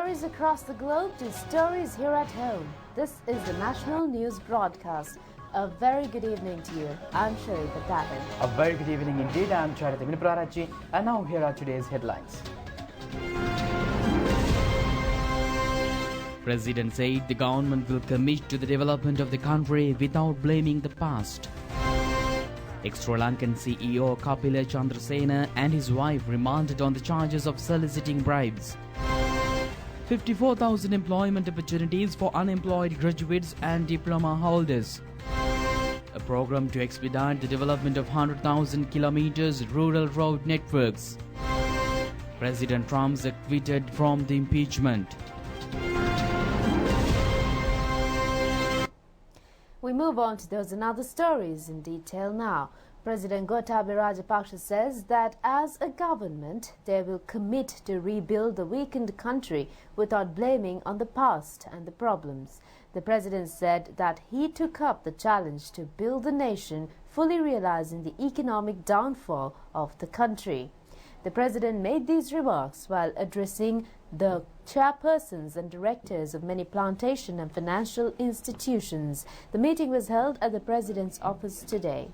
stories across the globe to stories here at home. This is the National News Broadcast. A very good evening to you. I'm Sharika Tahir. A very good evening indeed. I'm Charity Miniparachi, and now here are today's headlines. President said the government will commit to the development of the country without blaming the past. Ex-Sri Lankan CEO Kapila Chandrasena and his wife remanded on the charges of soliciting bribes. 54,000 employment opportunities for unemployed graduates and diploma holders. A program to expedite the development of 100,000 kilometers rural road networks. President Trump's acquitted from the impeachment. We move on to those and other stories in detail now. President Gotabaya Rajapaksa says that as a government, they will commit to rebuild the weakened country without blaming on the past and the problems. The president said that he took up the challenge to build the nation, fully realizing the economic downfall of the country. The president made these remarks while addressing the chairpersons and directors of many plantation and financial institutions. The meeting was held at the president's office today.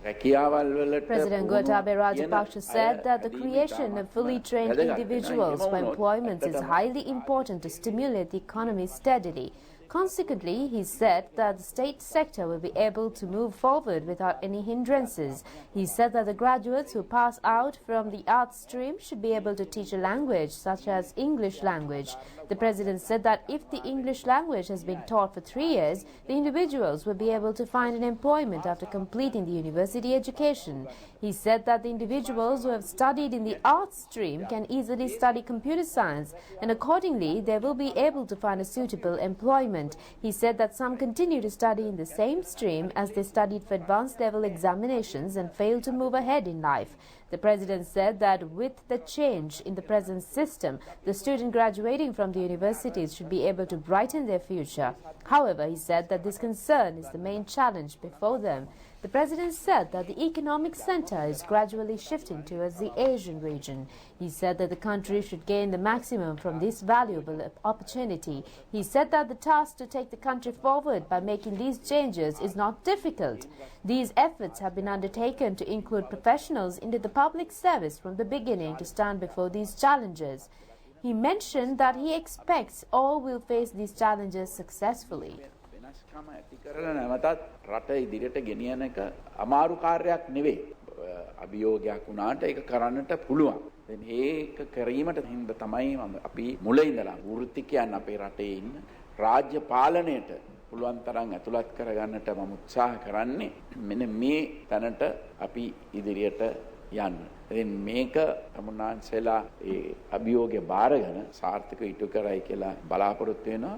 President Gotabaya Rajapaksa said that the creation of fully trained individuals for employment is highly important to stimulate the economy steadily. Consequently, he said that the state sector will be able to move forward without any hindrances. He said that the graduates who pass out from the arts stream should be able to teach a language such as English language. The president said that if the English language has been taught for 3 years, the individuals will be able to find an employment after completing the university education. He said that the individuals who have studied in the arts stream can easily study computer science, and accordingly they will be able to find a suitable employment. He said that some continue to study in the same stream as they studied for advanced level examinations and failed to move ahead in life. The president said that with the change in the present system, the student graduating from the universities should be able to brighten their future. However, he said that this concern is the main challenge before them. The president said that the economic center is gradually shifting towards the Asian region. He said that the country should gain the maximum from this valuable opportunity. He said that the task to take the country forward by making these changes is not difficult. These efforts have been undertaken to include professionals into the public service from the beginning to stand before these challenges. He mentioned that he expects all will face these challenges successfully. ඇති කරලා නැවතත් රට ඉදිරියට ගෙනියන එක අමාරු කාර්යයක් නෙවෙයි. අභියෝගයක් වුණාට ඒක කරන්නට පුළුවන්. දැන් ඒක කිරීමට හින්දා තමයි අපි මුල ඉඳලා වෘත්තිකයන් අපේ රටේ ඉන්න රාජ්‍ය පාලනයට පුළුවන් තරම් ඇතුළත් කරගන්නට මම උත්සාහ කරන්නේ. මෙන්න මේ තැනට අපි ඉදිරියට යන්න. ඉතින් මේක තමුන්නාන්සලා ඒ අභියෝගය බාරගෙන සාර්ථකව ඉටු කරයි කියලා බලාපොරොත්තු වෙනවා.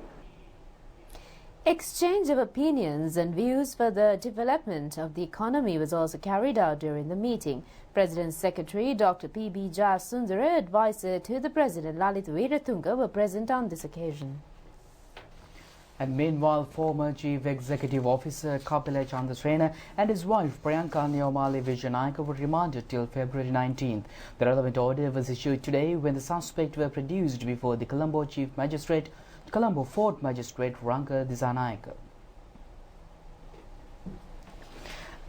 Exchange of opinions and views for the development of the economy was also carried out during the meeting. President's Secretary Dr. P.B. Jayasundara, advisor to the President Lalith Weeratunga, were present on this occasion. And meanwhile, former Chief Executive Officer Kapila Chandrasena and his wife Priyanka Niyomali Vijayanayake were remanded till February 19th. The relevant order was issued today when the suspects were produced before the Colombo Chief Magistrate, Colombo Fort Magistrate Ranka Disanayake.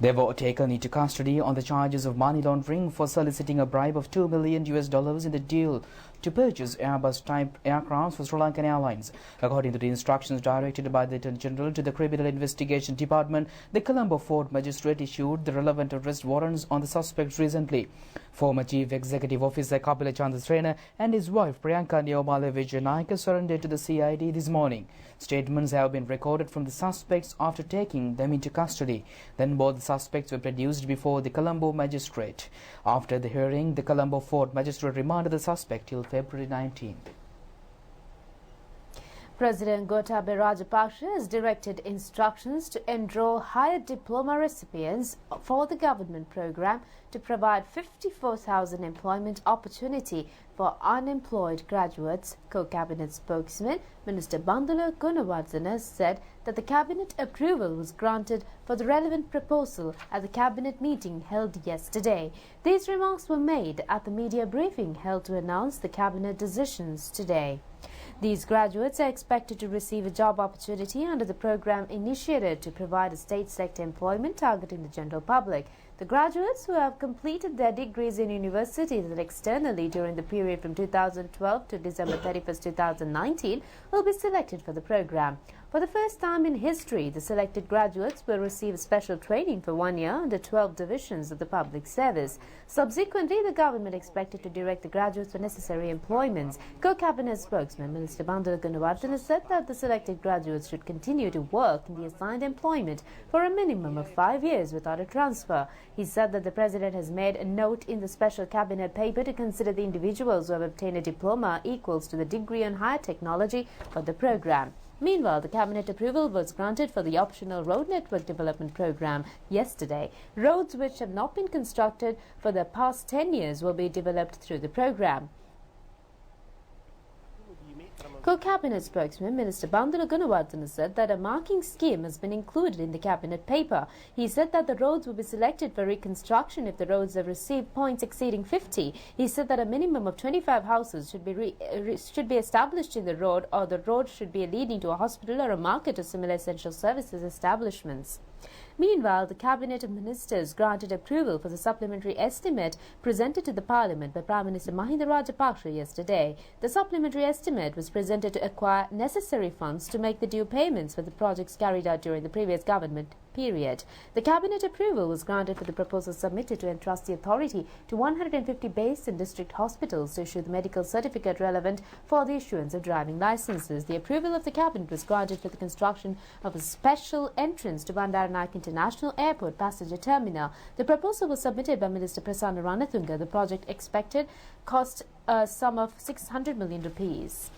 They were taken into custody on the charges of money laundering for soliciting a bribe of $2 million in the deal to purchase Airbus-type aircraft for Sri Lankan Airlines. According to the instructions directed by the Attorney General to the Criminal Investigation Department, the Colombo Fort Magistrate issued the relevant arrest warrants on the suspects recently. Former Chief Executive Officer Kapila Chandrasena and his wife Priyanka Niyomali Vijayanayake surrendered to the CID this morning. Statements have been recorded from the suspects after taking them into custody. Then both the suspects were produced before the Colombo Magistrate. After the hearing, the Colombo Fort Magistrate remanded the suspect till February 19th. President Gotabaya Rajapaksa has directed instructions to enroll higher diploma recipients for the government program to provide 54,000 employment opportunity for unemployed graduates. Co-cabinet spokesman Minister Bandula Gunawardena said that the cabinet approval was granted for the relevant proposal at the cabinet meeting held yesterday. These remarks were made at the media briefing held to announce the cabinet decisions today. These graduates are expected to receive a job opportunity under the program initiated to provide a state sector employment targeting the general public. The graduates who have completed their degrees in universities and externally during the period from 2012 to December 31, 2019 will be selected for the program. For the first time in history, the selected graduates will receive special training for 1 year under 12 divisions of the public service. Subsequently, the government expected to direct the graduates for necessary employments. Co-cabinet spokesman Minister Bandula Gunawardena said that the selected graduates should continue to work in the assigned employment for a minimum of 5 years without a transfer. He said that the President has made a note in the special cabinet paper to consider the individuals who have obtained a diploma equals to the degree on higher technology for the program. Meanwhile, the cabinet approval was granted for the optional road network development program yesterday. Roads which have not been constructed for the past 10 years will be developed through the program. Co-cabinet spokesman Minister Bandula Gunawardena said that a marking scheme has been included in the cabinet paper. He said that the roads will be selected for reconstruction if the roads have received points exceeding 50. He said that a minimum of 25 houses should be established in the road, or the road should be leading to a hospital or a market or similar essential services establishments. Meanwhile, the Cabinet of Ministers granted approval for the supplementary estimate presented to the Parliament by Prime Minister Mahinda Rajapaksa yesterday. The supplementary estimate was presented to acquire necessary funds to make the due payments for the projects carried out during the previous government period. The Cabinet approval was granted for the proposal submitted to entrust the authority to 150 base and district hospitals to issue the medical certificate relevant for the issuance of driving licenses. The approval of the Cabinet was granted for the construction of a special entrance to Bandaranaike International Airport passenger terminal. The proposal was submitted by Minister Prasanna Ranatunga. The project expected cost a sum of 600 million rupees.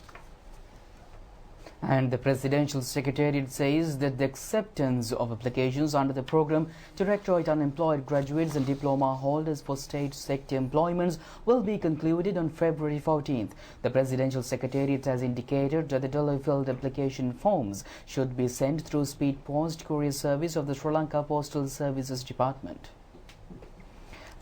And the Presidential Secretariat says that the acceptance of applications under the program to recruit unemployed graduates and diploma holders for state sector employments will be concluded on February 14th. The Presidential Secretariat has indicated that the duly-filled application forms should be sent through Speed Post Courier Service of the Sri Lanka Postal Services Department.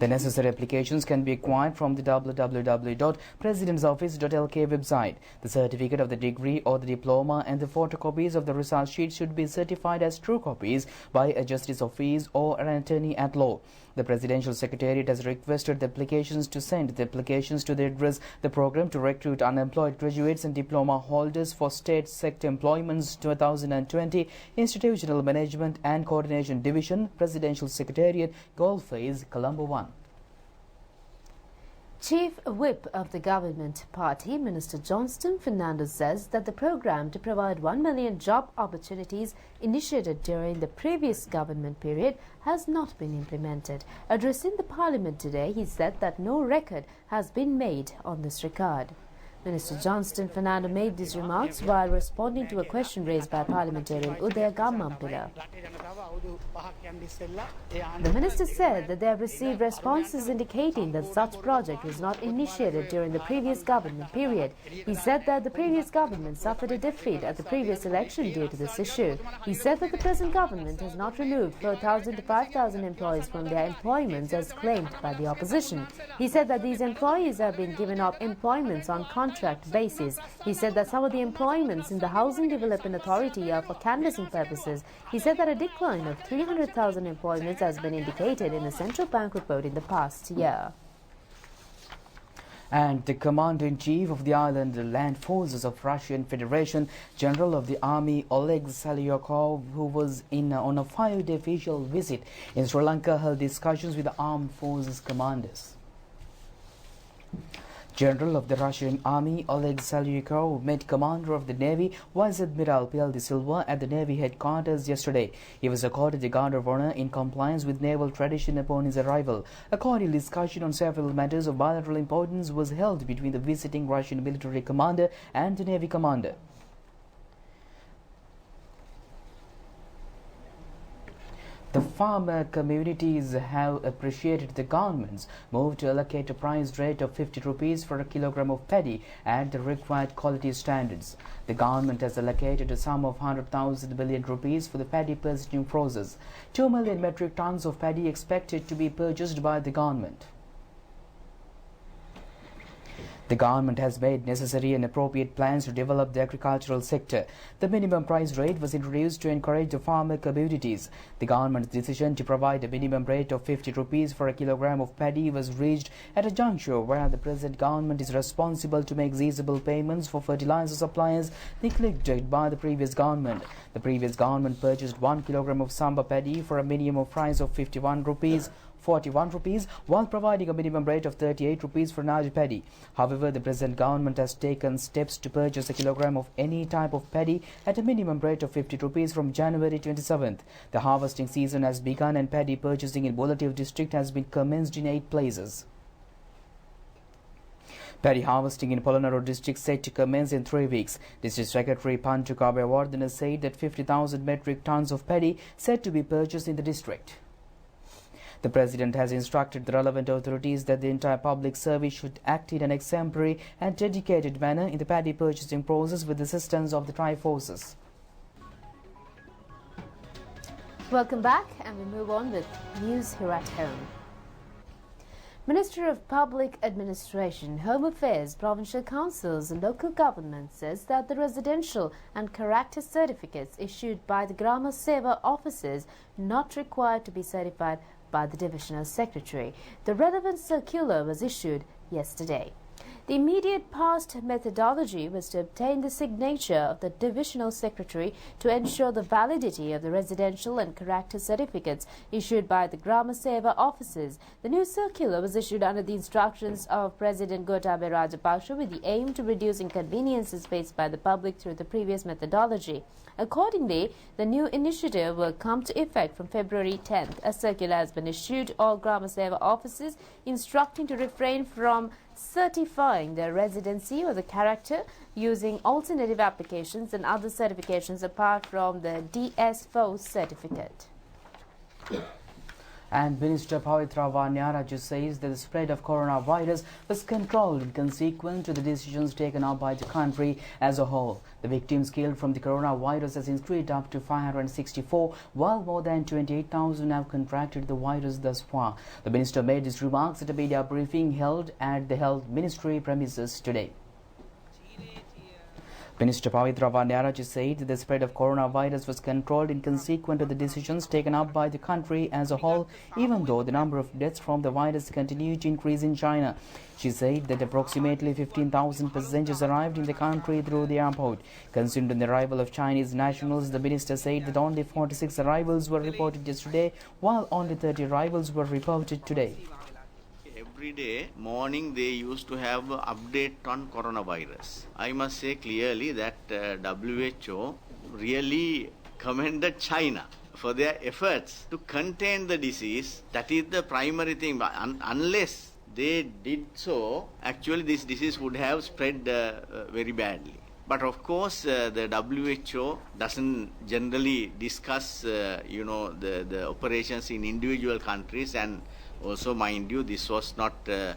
The necessary applications can be acquired from the www.presidentsoffice.lk website. The certificate of the degree or the diploma and the photocopies of the result sheet should be certified as true copies by a justice of peace or an attorney at law. The Presidential Secretariat has requested the applications to send the applications to the address the program to recruit unemployed graduates and diploma holders for state sector employments 2020 Institutional Management and Coordination Division, Presidential Secretariat, Goldface, Colombo 1. Chief Whip of the Government Party, Minister Johnston Fernandez, says that the program to provide 1 million job opportunities initiated during the previous government period has not been implemented. Addressing the Parliament today, he said that no record has been made on this regard. Minister Johnston Fernandez made these remarks while responding to a question raised by parliamentarian Udaya Gammampila. The minister said that they have received responses indicating that such project was not initiated during the previous government period. He said that the previous government suffered a defeat at the previous election due to this issue. He said that the present government has not removed 4,000 to 5,000 employees from their employments as claimed by the opposition. He said that these employees have been given up employments on contract basis. He said that some of the employments in the Housing Development Authority are for canvassing purposes. He said that a decline of 300,000 employments has been indicated in a central bank report in the past year. And the Commander-in-Chief of the Island Land Forces of Russian Federation, General of the Army Oleg Salyukov, who was on a 5-day official visit in Sri Lanka, held discussions with the Armed Forces commanders. General of the Russian Army Oleg Salyukov met Commander of the Navy Vice Admiral P.L. De Silva at the Navy headquarters yesterday. He was accorded the Guard of Honor in compliance with naval tradition upon his arrival. A cordial discussion on several matters of bilateral importance was held between the visiting Russian military commander and the Navy commander. The farmer communities have appreciated the government's move to allocate a price rate of 50 rupees for a kilogram of paddy at the required quality standards. The government has allocated a sum of 100,000 billion rupees for the paddy purchasing process. 2 million metric tons of paddy expected to be purchased by the government. The government has made necessary and appropriate plans to develop the agricultural sector. The minimum price rate was introduced to encourage the farmer communities. The government's decision to provide a minimum rate of 50 rupees for a kilogram of paddy was reached at a juncture where the present government is responsible to make feasible payments for fertilizer suppliers neglected by the previous government. The previous government purchased 1 kilogram of samba paddy for a minimum price of 41 rupees. While providing a minimum rate of 38 rupees for Naj paddy. However, the present government has taken steps to purchase a kilogram of any type of paddy at a minimum rate of 50 rupees from January 27th. The harvesting season has begun and paddy purchasing in Bolativ district has been commenced in 8 places. Paddy harvesting in Polonnaruwa district set to commence in 3 weeks. District Secretary Pantu Kabewardena said that 50,000 metric tons of paddy said to be purchased in the district. The President has instructed the relevant authorities that the entire public service should act in an exemplary and dedicated manner in the paddy purchasing process with the assistance of the tri-forces. Welcome back, and we move on with news here at home. Minister of Public Administration, Home Affairs, Provincial Councils and Local Government says that the residential and character certificates issued by the Grama Seva officers not required to be certified by the Divisional Secretary. The relevant circular was issued yesterday. The immediate past methodology was to obtain the signature of the Divisional Secretary to ensure the validity of the residential and character certificates issued by the Grama Seva officers. The new circular was issued under the instructions of President Gotabaya Rajapaksa with the aim to reduce inconveniences faced by the public through the previous methodology. Accordingly, the new initiative will come to effect from February 10th. A circular has been issued to all Grama Seva officers instructing to refrain from certifying their residency or the character using alternative applications and other certifications apart from the DS4 certificate. And Minister Pavitra Vanyaraju says that the spread of coronavirus was controlled in consequence to the decisions taken up by the country as a whole. The victims killed from the coronavirus has increased up to 564, while more than 28,000 have contracted the virus thus far. The minister made his remarks at a media briefing held at the Health Ministry premises today. Minister Pavitra Vanyaraju said that the spread of coronavirus was controlled in consequence to the decisions taken up by the country as a whole, even though the number of deaths from the virus continued to increase in China. She said that approximately 15,000 passengers arrived in the country through the airport. Considering the arrival of Chinese nationals, the minister said that only 46 arrivals were reported yesterday, while only 30 arrivals were reported today. Every day morning they used to have an update on coronavirus. I must say clearly that WHO really commended China for their efforts to contain the disease. That is the primary thing. But unless they did so, actually this disease would have spread very badly. But of course, the WHO doesn't generally discuss, the operations in individual countries. And also, mind you, this was not a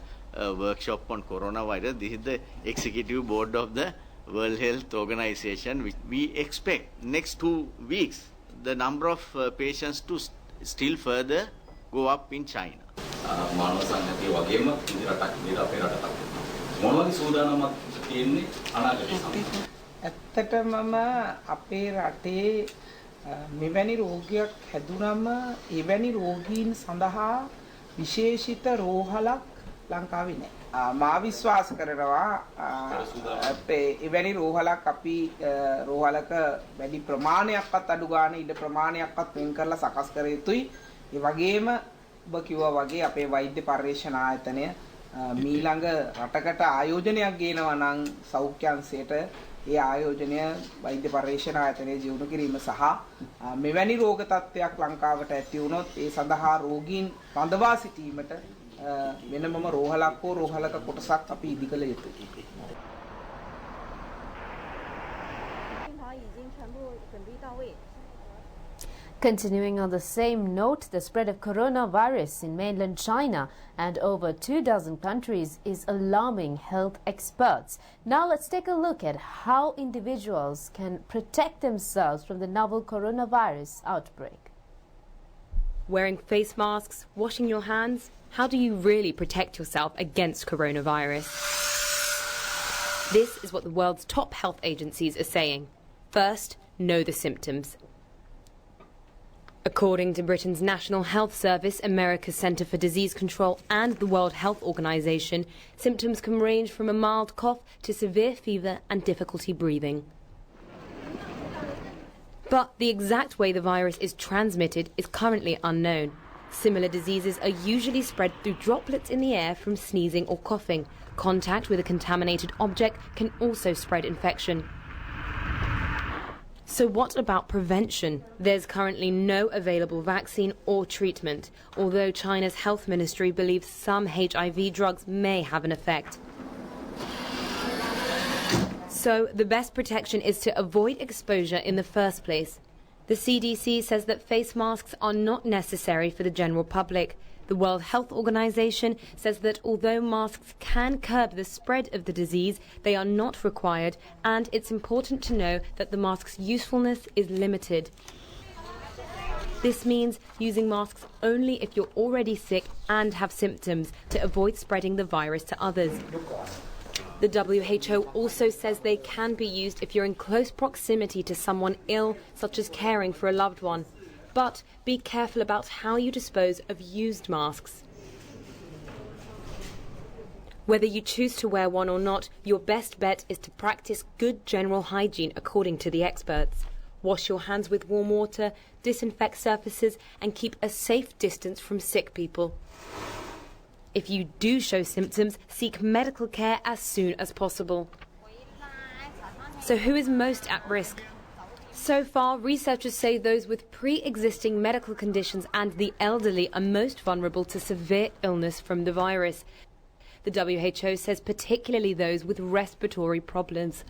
workshop on coronavirus. This is the executive board of the World Health Organization, which we expect next 2 weeks the number of patients to still further go up in China. ඇත්තටම අපේ රටේ මෙවැනි රෝගයක් හැදුනම එවැනි රෝගීන් සඳහා විශේෂිත රෝහලක් ලංකාවේ නැහැ. මා විශ්වාස කරනවා අපේ එවැනි රෝහලක් අපි රෝහලක වැඩි ප්‍රමාණයක්වත් අඩු ගන්න ඉඩ ප්‍රමාණයක්වත් වෙන් කරලා සකස් කර යුතුයි. ඒ වගේම ඔබ කිව්වා වගේ අපේ වෛද්‍ය පර්යේෂණ ආයතනය මීළඟ රටකට ආයෝජනයක් ගේනවා නම් සෞඛ්‍ය අංශයට ඒ ආයෝජනය වෛද්‍ය පර්යේෂණ ආයතනයේ ජීවුන කිරීම සහ මෙවැනි රෝග තත්ත්වයක් ලංකාවට ඇති වුණොත් ඒ සඳහා රෝගීන් රඳවා සිටීමට වෙනමම රෝහලක් හෝ රෝහලක කොටසක් අපි ඉදිකළ යුතුයි. Continuing on the same note, the spread of coronavirus in mainland China and over 24 countries is alarming health experts. Now let's take a look at how individuals can protect themselves from the novel coronavirus outbreak. Wearing face masks, washing your hands. How do you really protect yourself against coronavirus? This is what the world's top health agencies are saying. First, know the symptoms. According to Britain's National Health Service, America's Centre for Disease Control and the World Health Organization, symptoms can range from a mild cough to severe fever and difficulty breathing. But the exact way the virus is transmitted is currently unknown. Similar diseases are usually spread through droplets in the air from sneezing or coughing. Contact with a contaminated object can also spread infection. So what about prevention? There's currently no available vaccine or treatment, although China's health ministry believes some HIV drugs may have an effect. So the best protection is to avoid exposure in the first place. The CDC says that face masks are not necessary for the general public. The World Health Organization says that although masks can curb the spread of the disease, they are not required, and it's important to know that the mask's usefulness is limited. This means using masks only if you're already sick and have symptoms to avoid spreading the virus to others. The WHO also says they can be used if you're in close proximity to someone ill, such as caring for a loved one. But be careful about how you dispose of used masks. Whether you choose to wear one or not, your best bet is to practice good general hygiene according to the experts. Wash your hands with warm water, disinfect surfaces, and keep a safe distance from sick people. If you do show symptoms, seek medical care as soon as possible. So who is most at risk? So far, researchers say those with pre-existing medical conditions and the elderly are most vulnerable to severe illness from the virus. The WHO says particularly those with respiratory problems.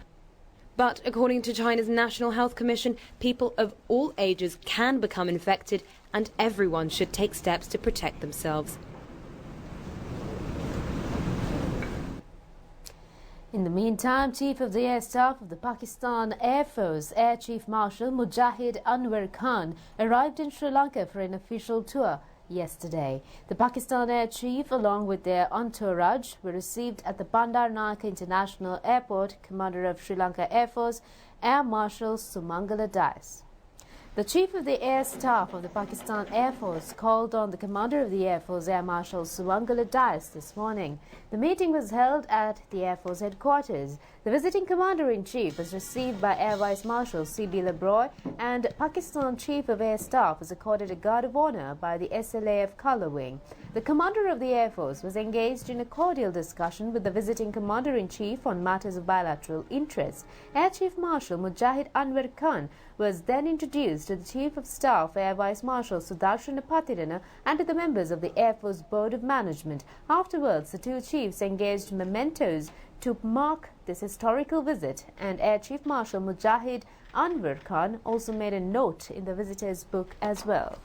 But according to China's National Health Commission, people of all ages can become infected and everyone should take steps to protect themselves. In the meantime, Chief of the Air Staff of the Pakistan Air Force, Air Chief Marshal Mujahid Anwar Khan, arrived in Sri Lanka for an official tour yesterday. The Pakistan Air Chief, along with their entourage, were received at the Bandar Naik International Airport. Commander of Sri Lanka Air Force, Air Marshal Sumangala Dias. The Chief of the Air Staff of the Pakistan Air Force called on the Commander of the Air Force, Air Marshal Sumangala Dias, this morning. The meeting was held at the Air Force headquarters. The visiting Commander-in-Chief was received by Air Vice Marshal C.B. Lebroy, and Pakistan Chief of Air Staff was accorded a Guard of Honor by the SLAF Colour Wing. The Commander of the Air Force was engaged in a cordial discussion with the visiting Commander-in-Chief on matters of bilateral interest. Air Chief Marshal Mujahid Anwar Khan was then introduced to the Chief of Staff, Air Vice Marshal Sudarshana Patirana, and to the members of the Air Force Board of Management. Afterwards, the two chiefs engaged mementos to mark this historical visit, and Air Chief Marshal Mujahid Anwar Khan also made a note in the visitor's book as well.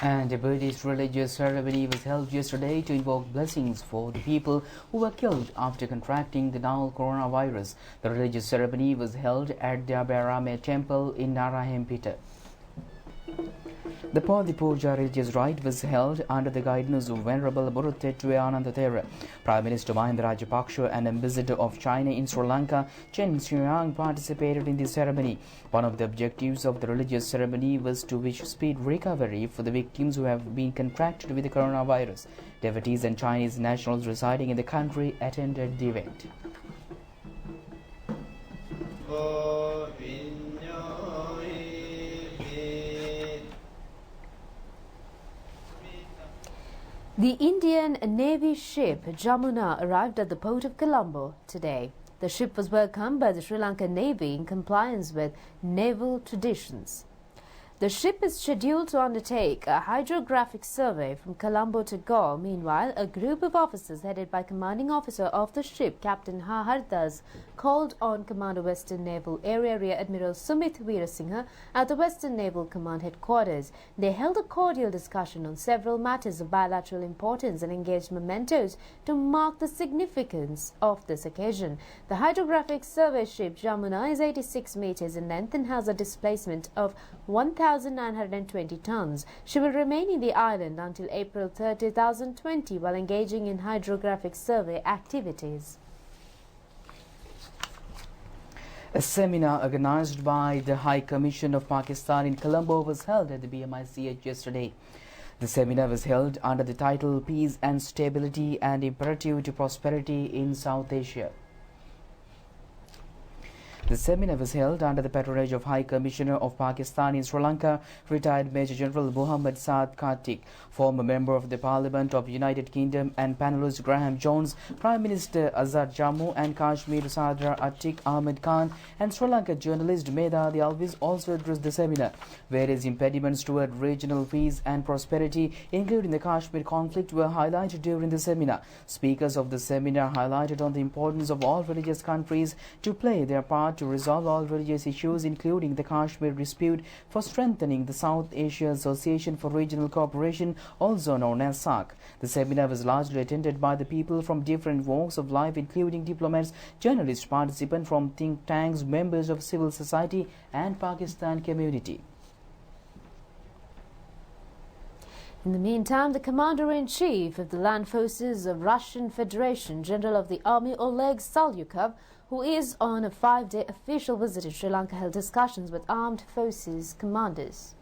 And a Buddhist religious ceremony was held yesterday to invoke blessings for the people who were killed after contracting the novel coronavirus. The religious ceremony was held at the Abhyarame temple in Narahempita. The Padi Puja religious rite was held under the guidance of Venerable Buddha Ananda Thera. Prime Minister Mahinda Rajapaksa and Ambassador of China in Sri Lanka, Chen Xiang, participated in the ceremony. One of the objectives of the religious ceremony was to wish speed recovery for the victims who have been contracted with the coronavirus. Devotees and Chinese nationals residing in the country attended the event. The Indian Navy ship Jamuna arrived at the port of Colombo today. The ship was welcomed by the Sri Lankan Navy in compliance with naval traditions. The ship is scheduled to undertake a hydrographic survey from Colombo to Goa. Meanwhile, a group of officers headed by Commanding Officer of the ship, Captain Hardas, called on Commander Western Naval Area Rear Admiral Sumit Veerasinghe at the Western Naval Command headquarters. They held a cordial discussion on several matters of bilateral importance and engaged mementos to mark the significance of this occasion. The hydrographic survey ship Jamuna is 86 meters in length and has a displacement of 1,920 tons. She will remain in the island until April 30, 2020 while engaging in hydrographic survey activities. A seminar organized by the High Commission of Pakistan in Colombo was held at the BMICH yesterday. The seminar was held under the title Peace and Stability and Imperative to Prosperity in South Asia. The seminar was held under the patronage of High Commissioner of Pakistan in Sri Lanka, retired Major General Muhammad Saad Kartik, former Member of the Parliament of United Kingdom and panelist Graham Jones, Prime Minister Azad Jammu and Kashmir Sadr Atiq Ahmed Khan, and Sri Lanka journalist Medha Alvis also addressed the seminar. Various impediments toward regional peace and prosperity, including the Kashmir conflict, were highlighted during the seminar. Speakers of the seminar highlighted on the importance of all religious countries to play their part to resolve all religious issues, including the Kashmir dispute, for strengthening the South Asia Association for Regional Cooperation, also known as SAC. The seminar was largely attended by the people from different walks of life, including diplomats, journalists, participants from think tanks, members of civil society and Pakistan community. In the meantime, the Commander-in-Chief of the Land Forces of Russian Federation, General of the Army Oleg Salyukov, who is on a 5-day official visit to Sri Lanka, held discussions with armed forces commanders.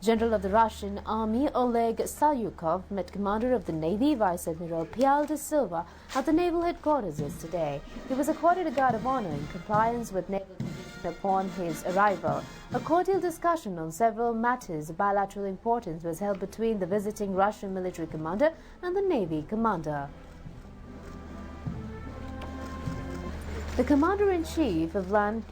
General of the Russian Army Oleg Salyukov met Commander of the Navy Vice Admiral Pial de Silva at the naval headquarters yesterday. He was accorded a guard of honor in compliance with naval convention upon his arrival. A cordial discussion on several matters of bilateral importance was held between the visiting Russian military commander and the Navy commander. The Commander-in-Chief of Land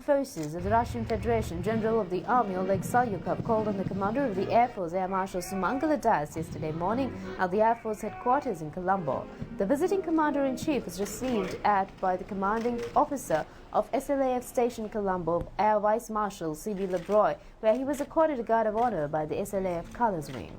Forces of the Russian Federation, General of the Army Oleg Salyukov, called on the Commander of the Air Force, Air Marshal Sumangala Das, yesterday morning at the Air Force headquarters in Colombo. The visiting Commander-in-Chief was received by the Commanding Officer of SLAF Station Colombo, Air Vice Marshal C.B. Lebroy, where he was accorded a guard of honor by the SLAF Colours Wing.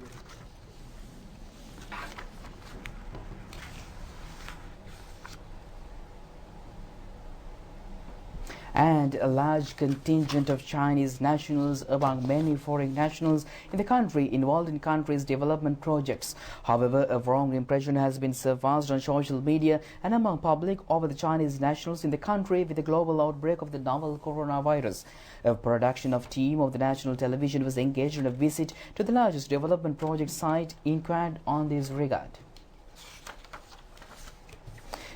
And a large contingent of Chinese nationals among many foreign nationals in the country involved in country's development projects. However, a wrong impression has been surfaced on social media and among public over the Chinese nationals in the country with the global outbreak of the novel coronavirus. A production of team of the national television was engaged in a visit to the largest development project site, inquired on this regard.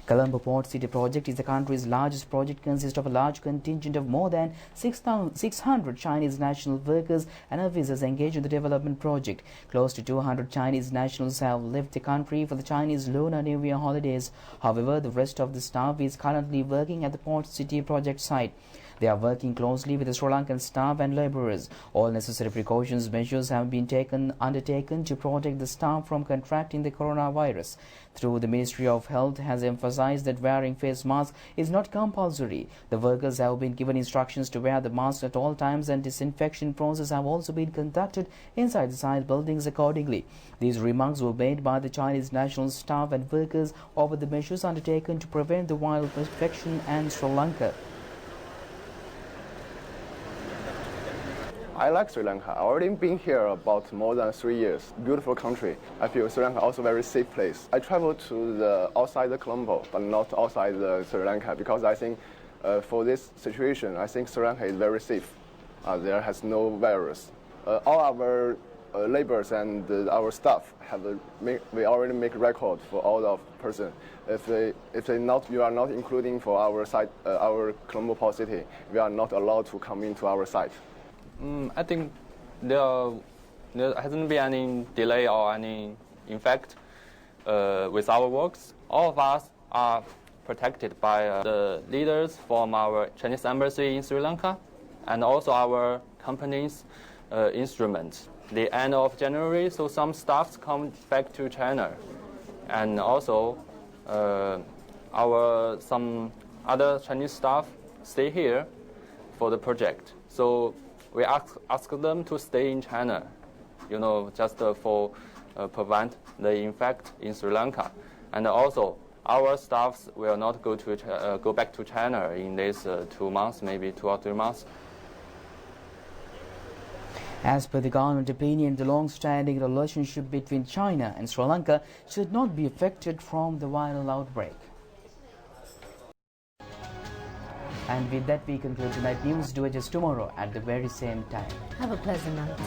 Colombo Port City project is the country's largest project, consists of a large contingent of more than 600 Chinese national workers and officers engaged in the development project. Close to 200 Chinese nationals have left the country for the Chinese Lunar New Year holidays. However, the rest of the staff is currently working at the Port City project site. They are working closely with the Sri Lankan staff and labourers. All necessary precautions measures have been undertaken to protect the staff from contracting the coronavirus. Through the Ministry of Health has emphasized that wearing face masks is not compulsory. The workers have been given instructions to wear the mask at all times, and disinfection process have also been conducted inside the site buildings accordingly. These remarks were made by the Chinese national staff and workers over the measures undertaken to prevent the viral infection in Sri Lanka. I like Sri Lanka. I've already been here about more than 3 years. Beautiful country. I feel Sri Lanka also a very safe place. I travel to the outside the Colombo, but not outside the Sri Lanka, because I think for this situation, I think Sri Lanka is very safe. There has no virus. All our laborers and our staff we already make record for all of person. If you are not including for our site, our Colombo Port City, we are not allowed to come into our site. I think there hasn't been any delay or any effect with our works. All of us are protected by the leaders from our Chinese embassy in Sri Lanka and also our company's instruments. The end of January, so some staffs come back to China, and also some other Chinese staff stay here for the project. So we ask them to stay in China, just for prevent the infect in Sri Lanka, and also our staffs will not go back to China in these 2 months, maybe 2 or 3 months. As per the government opinion, the long-standing relationship between China and Sri Lanka should not be affected from the viral outbreak. And with that, we conclude tonight news. Do it just tomorrow at the very same time. Have a pleasant night.